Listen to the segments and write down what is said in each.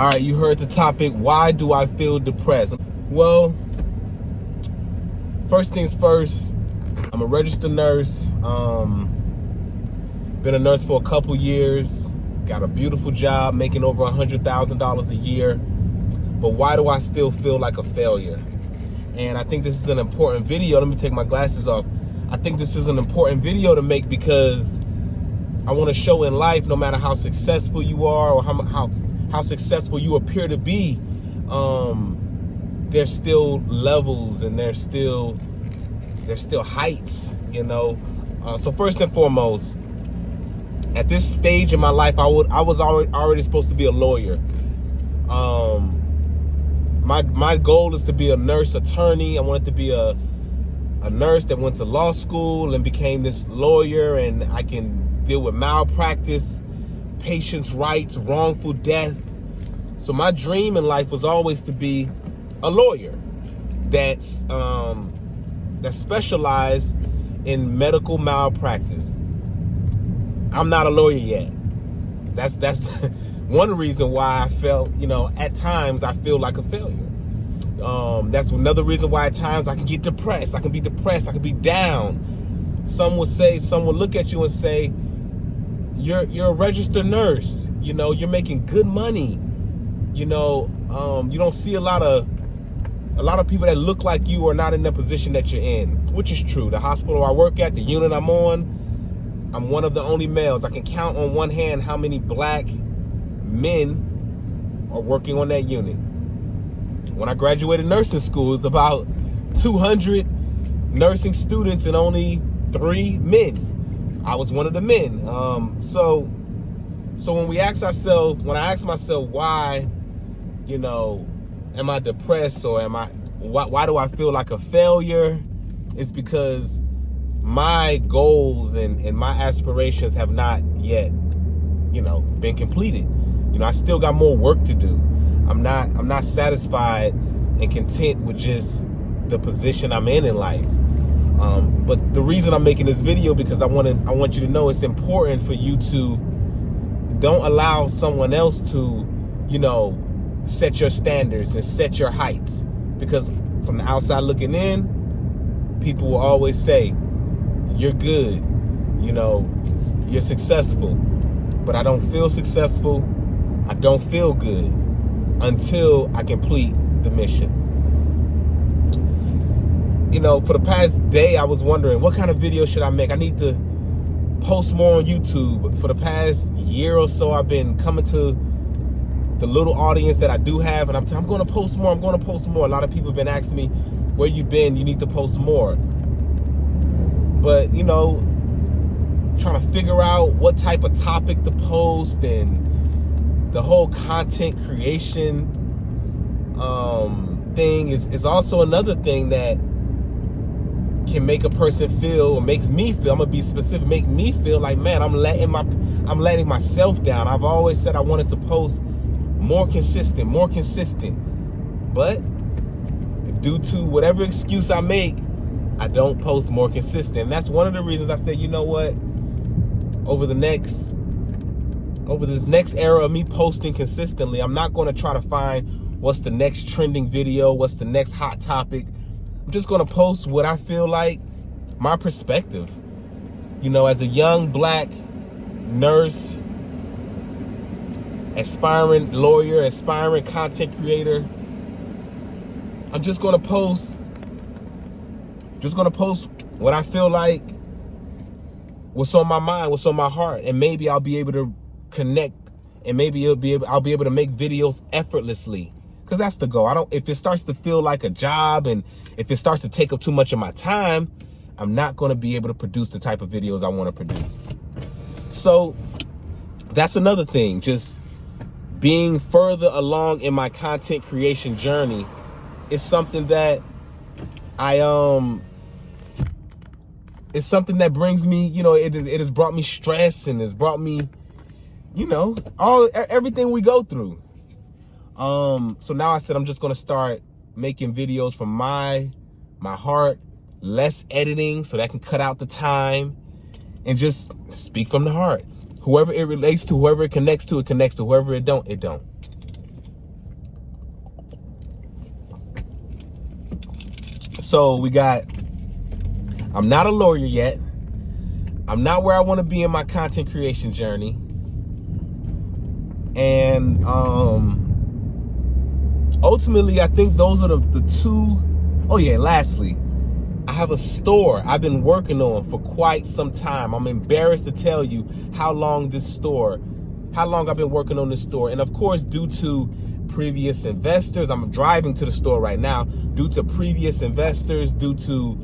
All right, you heard the topic. Why do I feel depressed? Well, first things first, I'm a registered nurse. Been a nurse for a couple years. Got a beautiful job, making over $100,000 a year. But why do I still feel like a failure? And I think this is an important video. Let me take my glasses off. I think this is an important video to make because I want to show in life, no matter how successful you are or how successful you appear to be, there's still levels and there's still heights, you know. So first and foremost, at this stage in my life, I was already supposed to be a lawyer. My goal is to be a nurse attorney. I wanted to be a nurse that went to law school and became this lawyer, and I can deal with malpractice, patients' rights, wrongful death. So my dream in life was always to be a lawyer that's specialized in medical malpractice. I'm not a lawyer yet. That's one reason why I felt, at times I feel like a failure. That's another reason why at times I can get depressed. I can be depressed. I can be down. Some would look at you and say, you're a registered nurse. You're making good money. You don't see a lot of people that look like you are not in the position that you're in, which is true. The hospital I work at, the unit I'm on, I'm one of the only males. I can count on one hand how many black men are working on that unit. When I graduated nursing school, it's about 200 nursing students and only 3 men. I was one of the men. So when I ask myself why, am I depressed or why do I feel like a failure? It's because my goals and my aspirations have not yet, been completed. I still got more work to do. I'm not satisfied and content with just the position I'm in life. But the reason I'm making this video because I want you to know it's important for you to don't allow someone else to, set your standards and set your heights. Because from the outside looking in, people will always say, you're good, you're successful. But I don't feel successful. I don't feel good until I complete the mission. For the past day, I was wondering, what kind of video should I make? I need to post more on YouTube. For the past year or so, I've been coming to the little audience that I do have, and I'm going to post more. I'm going to post more. A lot of people have been asking me, where you been? You need to post more. But, trying to figure out what type of topic to post and the whole content creation thing is also another thing that can make a person feel, or makes me feel, I'm gonna be specific, make me feel like, man, I'm letting myself down. I've always said I wanted to post more consistent, but due to whatever excuse I make, I don't post more consistent. And that's one of the reasons I said, you know what, over this next era of me posting consistently, I'm not going to try to find what's the next trending video, what's the next hot topic. I'm just going to post what I feel like, my perspective. As a young black nurse, aspiring lawyer, aspiring content creator, I'm just going to post what I feel like, what's on my mind, what's on my heart, and maybe I'll be able to connect, and maybe I'll be able to make videos effortlessly. Because that's the goal. If it starts to feel like a job and if it starts to take up too much of my time, I'm not going to be able to produce the type of videos I want to produce. So that's another thing. Just being further along in my content creation journey is something that it's something that brings me, it has brought me stress, and it's brought me, everything we go through. So now I said I'm just going to start making videos from my heart, less editing, so that can cut out the time, and just speak from the heart. Whoever it relates to, whoever it connects to, it connects to. Whoever it don't, it don't. So we got, I'm not a lawyer yet. I'm not where I want to be in my content creation journey. And ultimately, I think those are the two. Oh yeah, lastly, I have a store I've been working on for quite some time. I'm embarrassed to tell you how long I've been working on this store. And of course, due to previous investors, I'm driving to the store right now, due to previous investors, due to,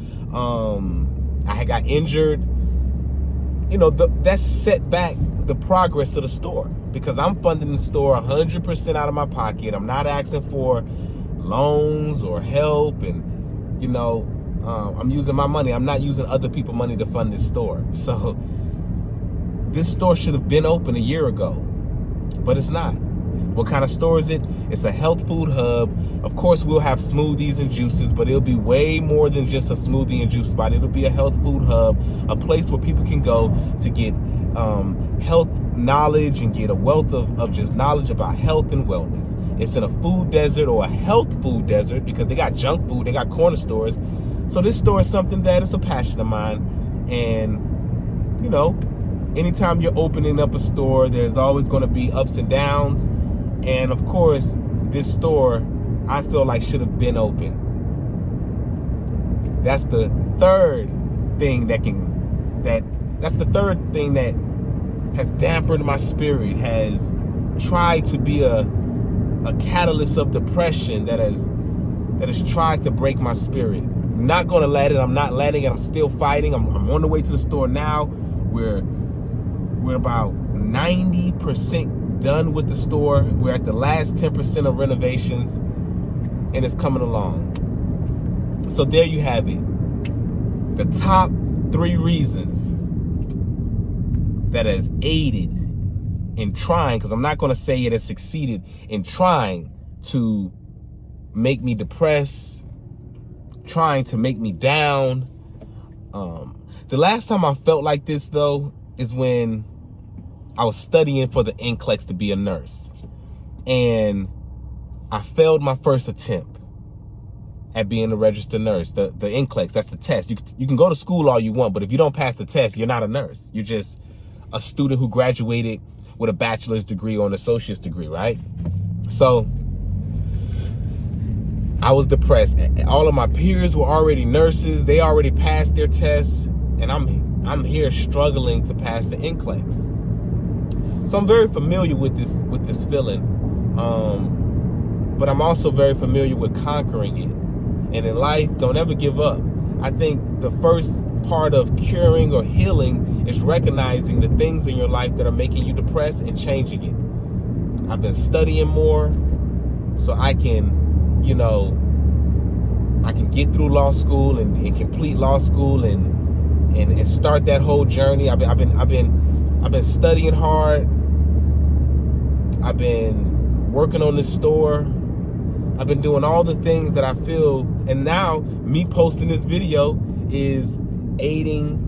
I got injured, that set back the progress of the store, because I'm funding the store 100% out of my pocket. I'm not asking for loans or help, and I'm using my money. I'm not using other people's money to fund this store. So this store should have been open a year ago, but it's not. What kind of store is it? It's a health food hub. Of course, we'll have smoothies and juices, but it'll be way more than just a smoothie and juice spot. It'll be a health food hub, a place where people can go to get health knowledge and get a wealth of just knowledge about health and wellness. It's in a food desert, or a health food desert, because they got junk food, they got corner stores. So this store is something that is a passion of mine. And, anytime you're opening up a store, there's always going to be ups and downs. And of course, this store, I feel like, should have been open. That's the third thing that has dampened my spirit, has tried to be a catalyst of depression, that has tried to break my spirit. I'm not going to let it. I'm not letting it. I'm still fighting. I'm on the way to the store now. We're about 90% done with the store. We're at the last 10% of renovations, and it's coming along. So there you have it. The top 3 reasons that has aided in trying, because I'm not going to say it has succeeded in trying to make me depressed, trying to make me down. The last time I felt like this, though, is when I was studying for the NCLEX to be a nurse. And I failed my first attempt at being a registered nurse. The NCLEX, that's the test. You can go to school all you want, but if you don't pass the test, you're not a nurse. You're just a student who graduated with a bachelor's degree or an associate's degree, right? So I was depressed. All of my peers were already nurses. They already passed their tests, and I'm here struggling to pass the NCLEX. So I'm very familiar with this feeling, but I'm also very familiar with conquering it. And in life, don't ever give up. I think the first part of curing or healing is recognizing the things in your life that are making you depressed and changing it. I've been studying more so I can, I can get through law school and complete law school and start that whole journey. I've been studying hard. I've been working on this store. I've been doing all the things that I feel, and now me posting this video is aiding,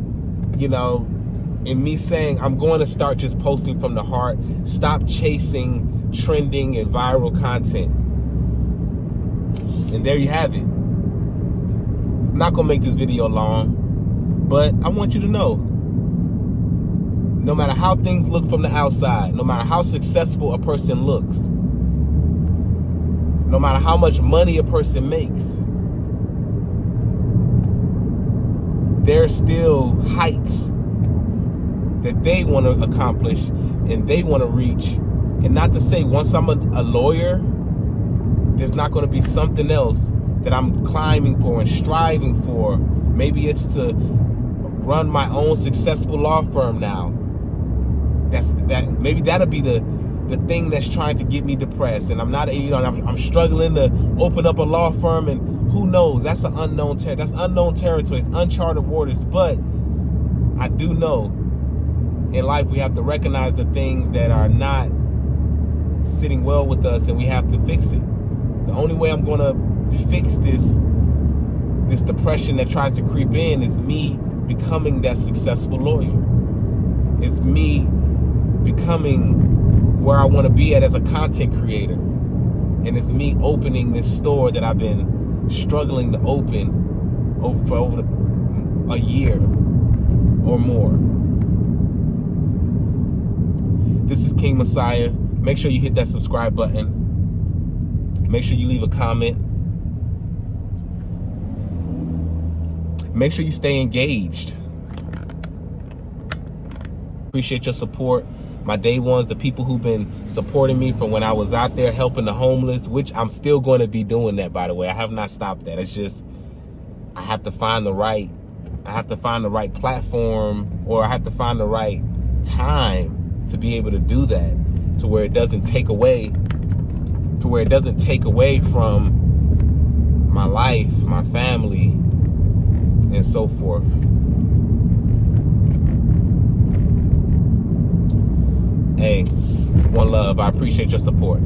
in me saying I'm going to start just posting from the heart. Stop chasing trending and viral content. And there you have it. I'm not gonna make this video long, but I want you to know, no matter how things look from the outside, no matter how successful a person looks, no matter how much money a person makes, there's still heights that they want to accomplish and they want to reach. And not to say once I'm a lawyer, there's not going to be something else that I'm climbing for and striving for. Maybe it's to run my own successful law firm now. Maybe that'll be the thing that's trying to get me depressed. And I'm not, I'm struggling to open up a law firm, and who knows? That's an unknown that's unknown territory. It's uncharted waters. But I do know in life we have to recognize the things that are not sitting well with us, and we have to fix it. The only way I'm gonna fix this depression that tries to creep in is me becoming that successful lawyer. It's me becoming where I want to be at as a content creator. And it's me opening this store that I've been struggling to open for over a year or more. This is King Mossiah. Make sure you hit that subscribe button. Make sure you leave a comment. Make sure you stay engaged. Appreciate your support. My day ones, the people who've been supporting me from when I was out there helping the homeless, which I'm still going to be doing that, by the way. I have not stopped that. It's just I have to find the right platform, or I have to find the right time to be able to do that, to where it doesn't take away from my life, my family, and so forth. Hey, one love. I appreciate your support.